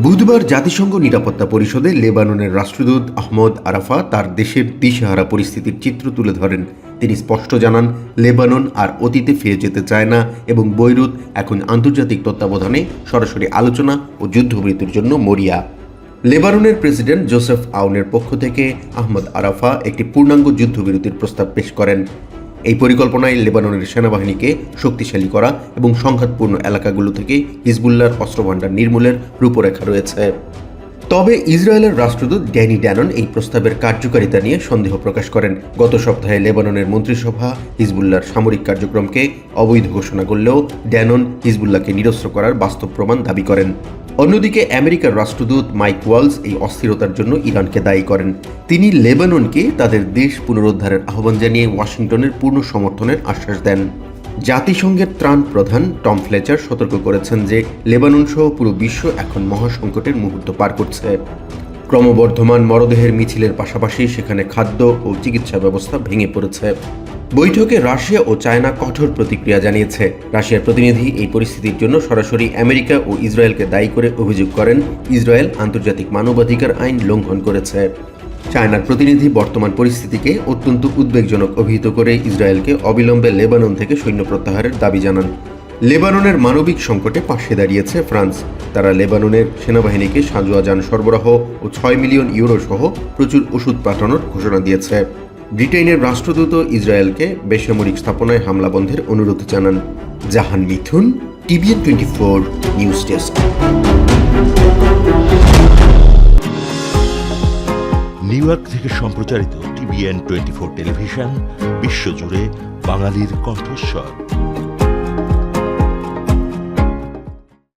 বুধবার জাতিসংঘ নিরাপত্তা পরিষদে লেবাননের রাষ্ট্রদূত আহমদ আরাফা তার দেশের দিশেহারা পরিস্থিতির চিত্র তুলে ধরেন। তিনি স্পষ্ট জানান, লেবানন আর অতীতে ফিরে যেতে চায় না এবং বৈরুত এখন আন্তর্জাতিক তত্ত্বাবধানে সরাসরি আলোচনা ও যুদ্ধবিরতির জন্য মরিয়া। লেবাননের প্রেসিডেন্ট জোসেফ আউনের পক্ষ থেকে আহমদ আরাফা একটি পূর্ণাঙ্গ যুদ্ধবিরতির প্রস্তাব পেশ করেন। এই পরিকল্পনায় লেবাননের সেনাবাহিনীকে শক্তিশালী করা এবং সংঘাতপূর্ণ এলাকাগুলো থেকে হিজবুল্লাহর অস্ত্রভান্ডার নির্মূলের রূপরেখা রয়েছে। তবে ইসরায়েলের রাষ্ট্রদূত ড্যানি ড্যানন এই প্রস্তাবের কার্যকারিতা নিয়ে সন্দেহ প্রকাশ করেন। গত সপ্তাহে লেবাননের মন্ত্রিসভা হিজবুল্লাহর সামরিক কার্যক্রমকে অবৈধ ঘোষণা করলেও ড্যানন হিজবুল্লাহকে নিরস্ত্র করার বাস্তব প্রমাণ দাবি করেন। অন্যদিকে আমেরিকার রাষ্ট্রদূত মাইক ওয়ালস এই অস্থিরতার জন্য ইরানকে দায়ী করেন। তিনি লেবাননকে তাদের দেশ পুনরুদ্ধারের আহ্বান জানিয়ে ওয়াশিংটনের পূর্ণ সমর্থনের আশ্বাস দেন। জাতিসংঘের ত্রাণ প্রধান টম ফ্লেচার সতর্ক করেছেন যে লেবানন সহ পুরো বিশ্ব এখন মহাসংকটের মুহূর্ত পার করছে। ক্রমবর্ধমান মরদেহের মিছিলের পাশাপাশি সেখানে খাদ্য ও চিকিৎসা ব্যবস্থা ভেঙে পড়েছে। বৈঠকে রাশিয়া ও চায়না কঠোর প্রতিক্রিয়া জানিয়েছে। রাশিয়ার প্রতিনিধি এই পরিস্থিতির জন্য সরাসরি আমেরিকা ও ইসরায়েলকে দায়ী করে অভিযোগ করেন ইসরায়েল আন্তর্জাতিক মানবাধিকার আইন লঙ্ঘন করেছে। চায়নার প্রতিনিধি বর্তমান পরিস্থিতিকে অত্যন্ত উদ্বেগজনক অভিহিত করে ইসরায়েলকে অবিলম্বে লেবানন থেকে সৈন্য প্রত্যাহারের দাবি জানান। লেবাননের মানবিক সংকটে পাশে দাঁড়িয়েছে ফ্রান্স। তারা লেবাননের সেনাবাহিনীকে সাঁজোয়া যান সরবরাহ ও 6 মিলিয়ন ইউরো সহ প্রচুর ওষুধ পাঠানোর ঘোষণা দিয়েছে। ব্রিটেনের রাষ্ট্রদূত ইসরায়েলকে বেসামরিক স্থাপনায় হামলা বন্ধের অনুরোধ জানান। Jahan Mithun, TVN 24 news desk. New York থেকে সম্প্রচারিত টিভিএন 24 টেলিভিশন বিশ্বজুড়ে বাঙালির কণ্ঠস্বর।